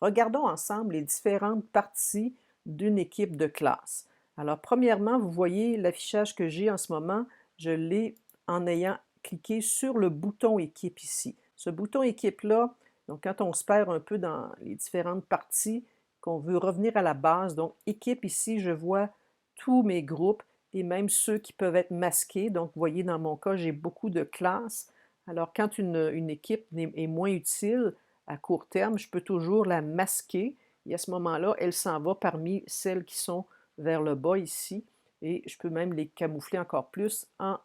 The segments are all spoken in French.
Regardons ensemble les différentes parties d'une équipe de classe. Alors, premièrement, vous voyez l'affichage que j'ai en ce moment, je l'ai en ayant cliqué sur le bouton équipe ici. Ce bouton équipe-là, donc quand on se perd un peu dans les différentes parties, qu'on veut revenir à la base, donc équipe ici, je vois tous mes groupes et même ceux qui peuvent être masqués. Donc, vous voyez, dans mon cas, j'ai beaucoup de classes. Alors, quand une équipe est moins utile, à court terme, je peux toujours la masquer et à ce moment-là, elle s'en va parmi celles qui sont vers le bas ici et je peux même les camoufler encore plus en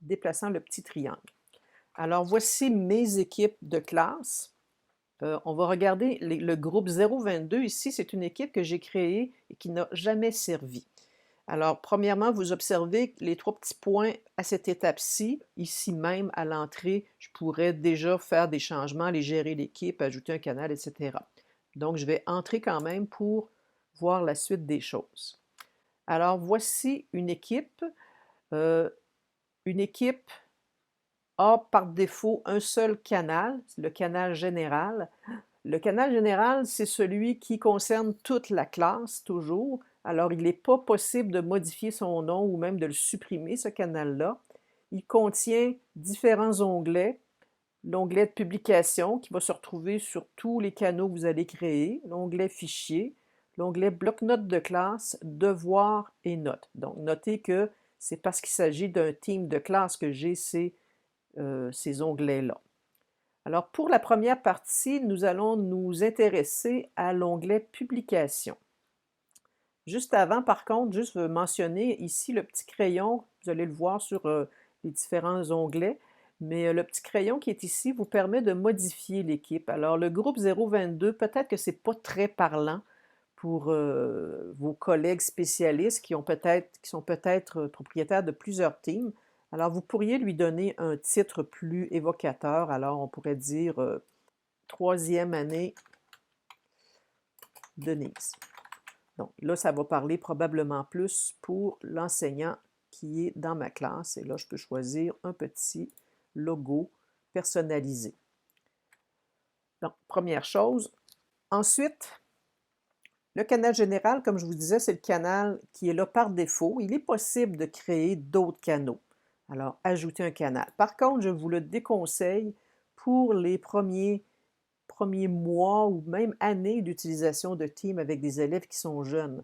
déplaçant le petit triangle. Alors voici mes équipes de classe. On va regarder le groupe 022 ici, c'est une équipe que j'ai créée et qui n'a jamais servi. Alors, premièrement, vous observez les trois petits points à cette étape-ci. Ici même, à l'entrée, je pourrais déjà faire des changements, aller gérer l'équipe, ajouter un canal, etc. Donc, je vais entrer quand même pour voir la suite des choses. Alors, voici une équipe. Une équipe a par défaut un seul canal, le canal général. Le canal général, c'est celui qui concerne toute la classe, toujours. Alors, il n'est pas possible de modifier son nom ou même de le supprimer, ce canal-là. Il contient différents onglets. L'onglet de publication qui va se retrouver sur tous les canaux que vous allez créer, l'onglet Fichier, l'onglet Bloc-notes de classe, Devoirs et Notes. Donc, notez que c'est parce qu'il s'agit d'un team de classe que j'ai ces onglets-là. Alors, pour la première partie, nous allons nous intéresser à l'onglet Publication. Juste avant, par contre, juste mentionner ici le petit crayon, vous allez le voir sur les différents onglets, mais le petit crayon qui est ici vous permet de modifier l'équipe. Alors, le groupe 022, peut-être que ce n'est pas très parlant pour vos collègues spécialistes qui sont peut-être propriétaires de plusieurs teams. Alors, vous pourriez lui donner un titre plus évocateur. Alors, on pourrait dire troisième année Denise. Donc là, ça va parler probablement plus pour l'enseignant qui est dans ma classe. Et là, je peux choisir un petit logo personnalisé. Donc, première chose. Ensuite, le canal général, comme je vous disais, c'est le canal qui est là par défaut. Il est possible de créer d'autres canaux. Alors, ajouter un canal. Par contre, je vous le déconseille pour les premiers mois ou même années d'utilisation de Teams avec des élèves qui sont jeunes.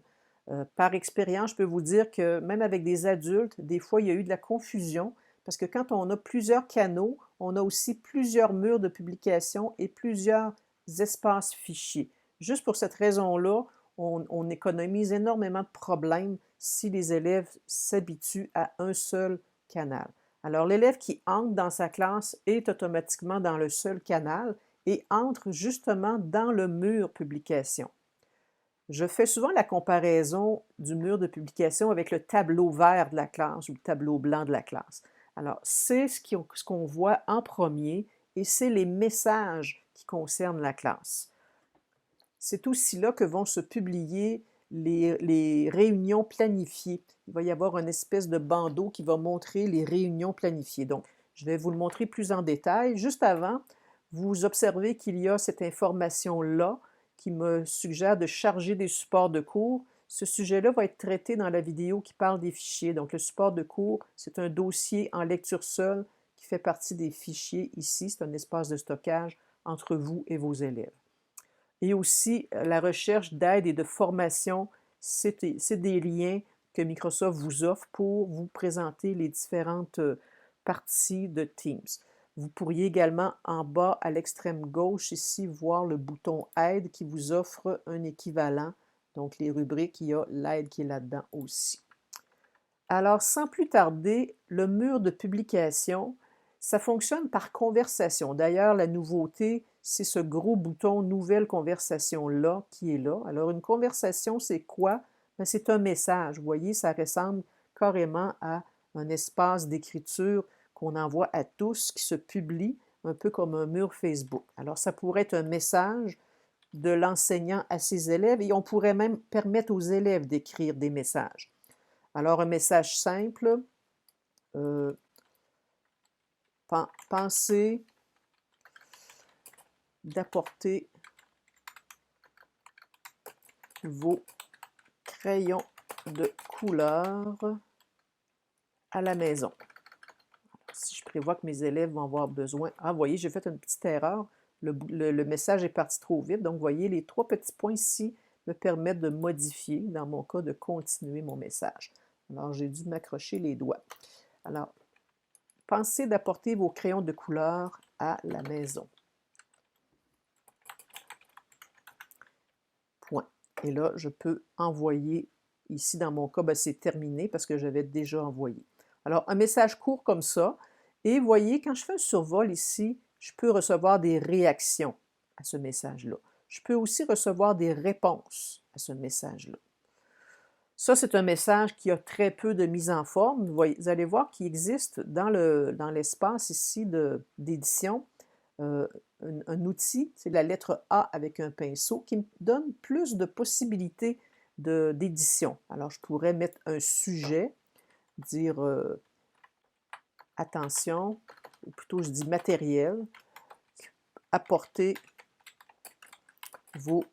Par expérience, je peux vous dire que même avec des adultes, des fois, il y a eu de la confusion parce que quand on a plusieurs canaux, on a aussi plusieurs murs de publication et plusieurs espaces fichiers. Juste pour cette raison-là, on économise énormément de problèmes si les élèves s'habituent à un seul canal. Alors, l'élève qui entre dans sa classe est automatiquement dans le seul canal et entre justement dans le mur publication. Je fais souvent la comparaison du mur de publication avec le tableau vert de la classe ou le tableau blanc de la classe. Alors, c'est ce qu'on voit en premier et c'est les messages qui concernent la classe. C'est aussi là que vont se publier les réunions planifiées. Il va y avoir une espèce de bandeau qui va montrer les réunions planifiées. Donc, je vais vous le montrer plus en détail. Juste avant, vous observez qu'il y a cette information-là qui me suggère de charger des supports de cours. Ce sujet-là va être traité dans la vidéo qui parle des fichiers. Donc, le support de cours, c'est un dossier en lecture seule qui fait partie des fichiers ici. C'est un espace de stockage entre vous et vos élèves. Et aussi, la recherche d'aide et de formation, c'est des liens que Microsoft vous offre pour vous présenter les différentes parties de Teams. Vous pourriez également, en bas à l'extrême gauche, ici, voir le bouton Aide qui vous offre un équivalent. Donc, les rubriques, il y a l'aide qui est là-dedans aussi. Alors, sans plus tarder, le mur de publication, ça fonctionne par conversation. D'ailleurs, la nouveauté, c'est ce gros bouton Nouvelle conversation-là qui est là. Alors, une conversation, c'est quoi? C'est un message. Vous voyez, ça ressemble carrément à un espace d'écriture qu'on envoie à tous, qui se publie un peu comme un mur Facebook. Alors, ça pourrait être un message de l'enseignant à ses élèves et on pourrait même permettre aux élèves d'écrire des messages. Alors, un message simple, pensez d'apporter vos crayons de couleur à la maison. Si je prévois que mes élèves vont avoir besoin... Ah, vous voyez, j'ai fait une petite erreur. Le message est parti trop vite. Donc, vous voyez, les 3 petits points ici me permettent de modifier, dans mon cas, de continuer mon message. Alors, j'ai dû m'accrocher les doigts. Alors, pensez d'apporter vos crayons de couleur à la maison. Point. Et là, je peux envoyer. Ici, dans mon cas, c'est terminé parce que j'avais déjà envoyé. Alors, un message court comme ça. Et vous voyez, quand je fais un survol ici, je peux recevoir des réactions à ce message-là. Je peux aussi recevoir des réponses à ce message-là. Ça, c'est un message qui a très peu de mise en forme. Vous allez voir qu'il existe dans l'espace ici d'édition un outil, c'est la lettre A avec un pinceau, qui me donne plus de possibilités d'édition. Alors, je pourrais mettre un sujet, dire attention, ou plutôt je dis matériel, apportez vos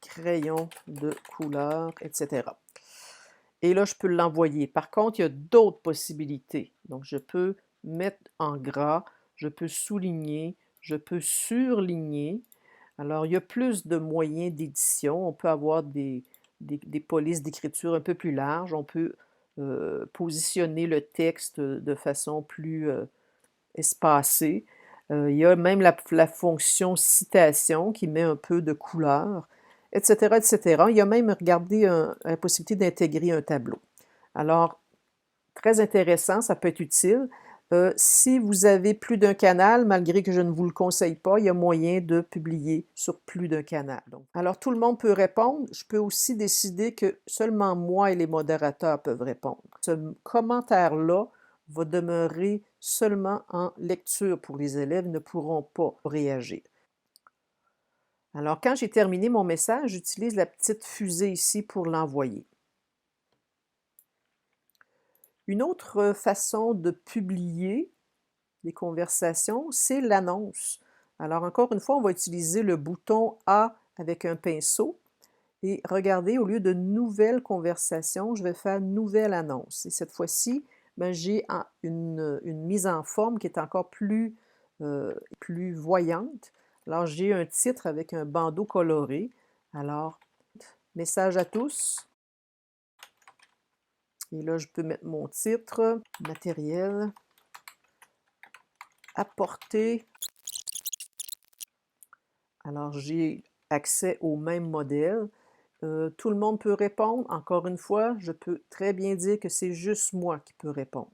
crayons de couleur, etc. Et là, je peux l'envoyer. Par contre, il y a d'autres possibilités. Donc, je peux mettre en gras, je peux souligner, je peux surligner. Alors, il y a plus de moyens d'édition. On peut avoir des polices d'écriture un peu plus larges. On peut positionner le texte de façon plus espacée. Il y a même la fonction citation qui met un peu de couleur, etc., etc. Il y a même, regardez, la possibilité d'intégrer un tableau. Alors, très intéressant, ça peut être utile. Si vous avez plus d'un canal, malgré que je ne vous le conseille pas, il y a moyen de publier sur plus d'un canal. Donc, alors, tout le monde peut répondre. Je peux aussi décider que seulement moi et les modérateurs peuvent répondre. Ce commentaire-là va demeurer seulement en lecture pour les élèves, ne pourront pas réagir. Alors, quand j'ai terminé mon message, j'utilise la petite fusée ici pour l'envoyer. Une autre façon de publier des conversations, c'est l'annonce. Alors, encore une fois, on va utiliser le bouton A avec un pinceau. Et regardez, au lieu de nouvelle conversation, je vais faire nouvelle annonce. Et cette fois-ci, j'ai une mise en forme qui est encore plus voyante. Alors, j'ai un titre avec un bandeau coloré. Alors, message à tous. Et là, je peux mettre mon titre, matériel, apporter. Alors, j'ai accès au même modèle. Tout le monde peut répondre. Encore une fois, je peux très bien dire que c'est juste moi qui peux répondre.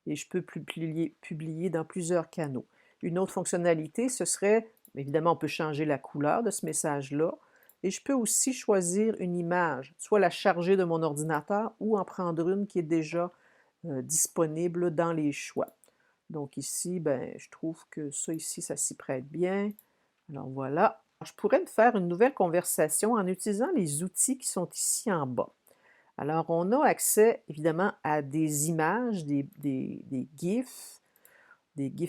Et je peux publier dans plusieurs canaux. Une autre fonctionnalité, ce serait, évidemment, on peut changer la couleur de ce message-là. Et je peux aussi choisir une image, soit la charger de mon ordinateur ou en prendre une qui est déjà disponible dans les choix. Donc ici, je trouve que ça ici, ça s'y prête bien. Alors voilà. Je pourrais me faire une nouvelle conversation en utilisant les outils qui sont ici en bas. Alors, on a accès évidemment à des images, des GIFs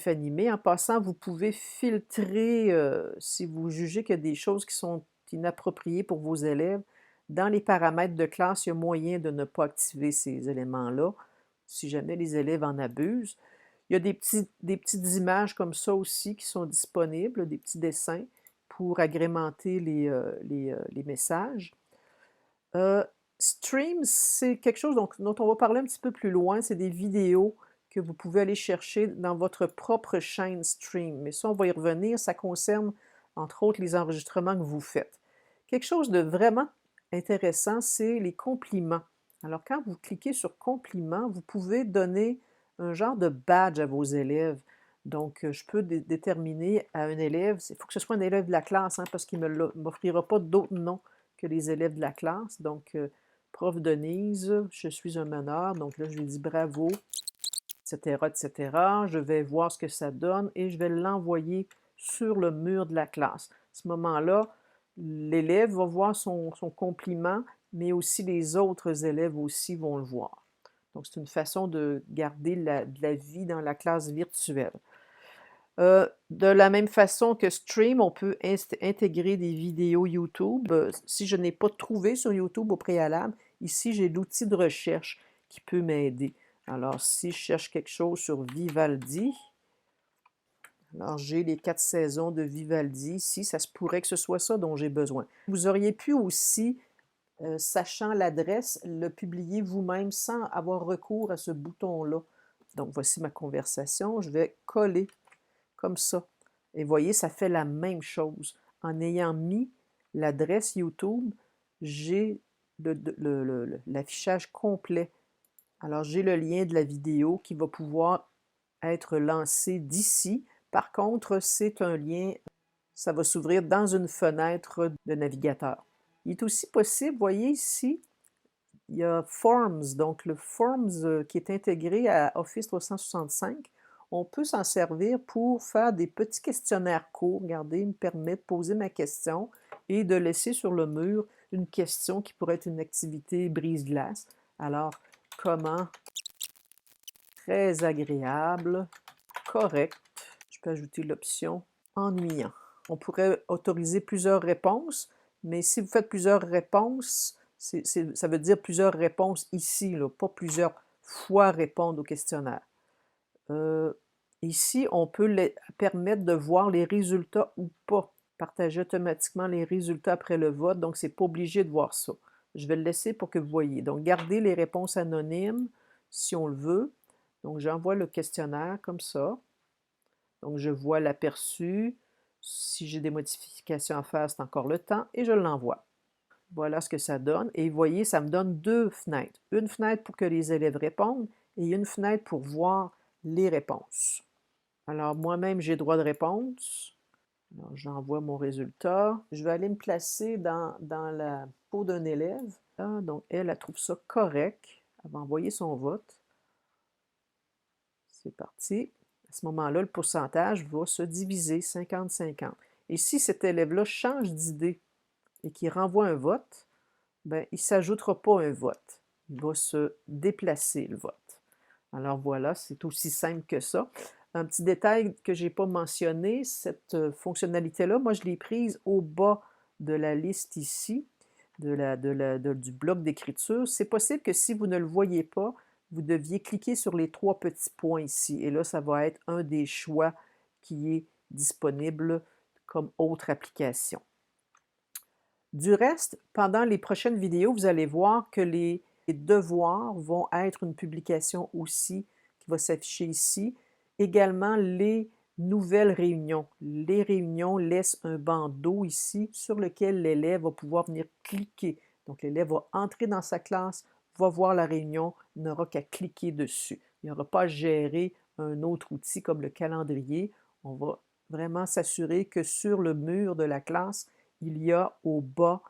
animés. En passant, vous pouvez filtrer si vous jugez qu'il y a des choses qui sont inappropriées pour vos élèves. Dans les paramètres de classe, il y a moyen de ne pas activer ces éléments-là, si jamais les élèves en abusent. Il y a des petites images comme ça aussi qui sont disponibles, des petits dessins pour agrémenter les messages. Stream, c'est quelque chose dont on va parler un petit peu plus loin. C'est des vidéos que vous pouvez aller chercher dans votre propre chaîne Stream. Mais ça, on va y revenir. Ça concerne, entre autres, les enregistrements que vous faites. Quelque chose de vraiment intéressant, c'est les compliments. Alors, quand vous cliquez sur compliments, vous pouvez donner un genre de badge à vos élèves. Donc, je peux déterminer à un élève, il faut que ce soit un élève de la classe, parce qu'il ne m'offrira pas d'autres noms que les élèves de la classe. Donc, prof Denise, je suis un meneur, donc là, je lui dis bravo, etc., etc. Je vais voir ce que ça donne et je vais l'envoyer sur le mur de la classe. À ce moment-là, l'élève va voir son compliment, mais aussi les autres élèves aussi vont le voir. Donc, c'est une façon de garder de la vie dans la classe virtuelle. De la même façon que Stream, on peut intégrer des vidéos YouTube. Si je n'ai pas trouvé sur YouTube au préalable, ici j'ai l'outil de recherche qui peut m'aider. Alors, si je cherche quelque chose sur Vivaldi, alors j'ai les 4 saisons de Vivaldi ici, ça se pourrait que ce soit ça dont j'ai besoin. Vous auriez pu aussi, sachant l'adresse, le publier vous-même sans avoir recours à ce bouton-là. Donc, voici ma conversation. Je vais coller comme ça. Et voyez, ça fait la même chose. En ayant mis l'adresse YouTube, j'ai l'affichage complet. Alors, j'ai le lien de la vidéo qui va pouvoir être lancé d'ici. Par contre, c'est un lien, ça va s'ouvrir dans une fenêtre de navigateur. Il est aussi possible, voyez ici, il y a Forms, donc le Forms qui est intégré à Office 365. On peut s'en servir pour faire des petits questionnaires courts. Regardez, il me permet de poser ma question et de laisser sur le mur une question qui pourrait être une activité brise-glace. Alors, comment? Très agréable, correct. Je peux ajouter l'option ennuyant. On pourrait autoriser plusieurs réponses, mais si vous faites plusieurs réponses, ça veut dire plusieurs réponses ici, là, pas plusieurs fois répondre au questionnaire. Ici, on peut permettre de voir les résultats ou pas. Partager automatiquement les résultats après le vote, donc c'est pas obligé de voir ça. Je vais le laisser pour que vous voyez. Donc, gardez les réponses anonymes si on le veut. Donc, j'envoie le questionnaire comme ça. Donc, je vois l'aperçu. Si j'ai des modifications à faire, c'est encore le temps et je l'envoie. Voilà ce que ça donne. Et vous voyez, ça me donne deux fenêtres. Une fenêtre pour que les élèves répondent et une fenêtre pour voir les réponses. Alors, moi-même, j'ai droit de réponse. Alors, j'envoie mon résultat. Je vais aller me placer dans la peau d'un élève. Ah, donc, elle trouve ça correct. Elle va envoyer son vote. C'est parti. À ce moment-là, le pourcentage va se diviser 50-50. Et si cet élève-là change d'idée et qu'il renvoie un vote, bien, il ne s'ajoutera pas un vote. Il va se déplacer, le vote. Alors voilà, c'est aussi simple que ça. Un petit détail que je n'ai pas mentionné, cette fonctionnalité-là, moi je l'ai prise au bas de la liste ici, du bloc d'écriture. C'est possible que si vous ne le voyez pas, vous deviez cliquer sur les 3 petits points ici. Et là, ça va être un des choix qui est disponible comme autre application. Du reste, pendant les prochaines vidéos, vous allez voir que les devoirs vont être une publication aussi qui va s'afficher ici. Également, les nouvelles réunions. Les réunions laissent un bandeau ici sur lequel l'élève va pouvoir venir cliquer. Donc, l'élève va entrer dans sa classe, va voir la réunion, il n'aura qu'à cliquer dessus. Il n'aura pas à gérer un autre outil comme le calendrier. On va vraiment s'assurer que sur le mur de la classe, il y a au bas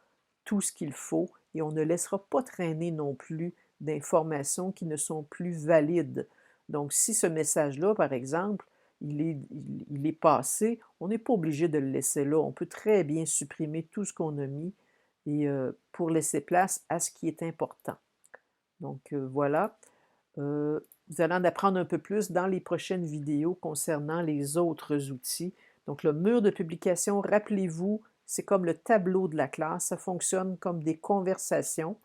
tout ce qu'il faut et on ne laissera pas traîner non plus d'informations qui ne sont plus valides. Donc, si ce message-là, par exemple, il est passé, on n'est pas obligé de le laisser là. On peut très bien supprimer tout ce qu'on a mis et pour laisser place à ce qui est important. Donc, voilà. Vous allez en apprendre un peu plus dans les prochaines vidéos concernant les autres outils. Donc, le mur de publication, rappelez-vous, c'est comme le tableau de la classe. Ça fonctionne comme des conversations.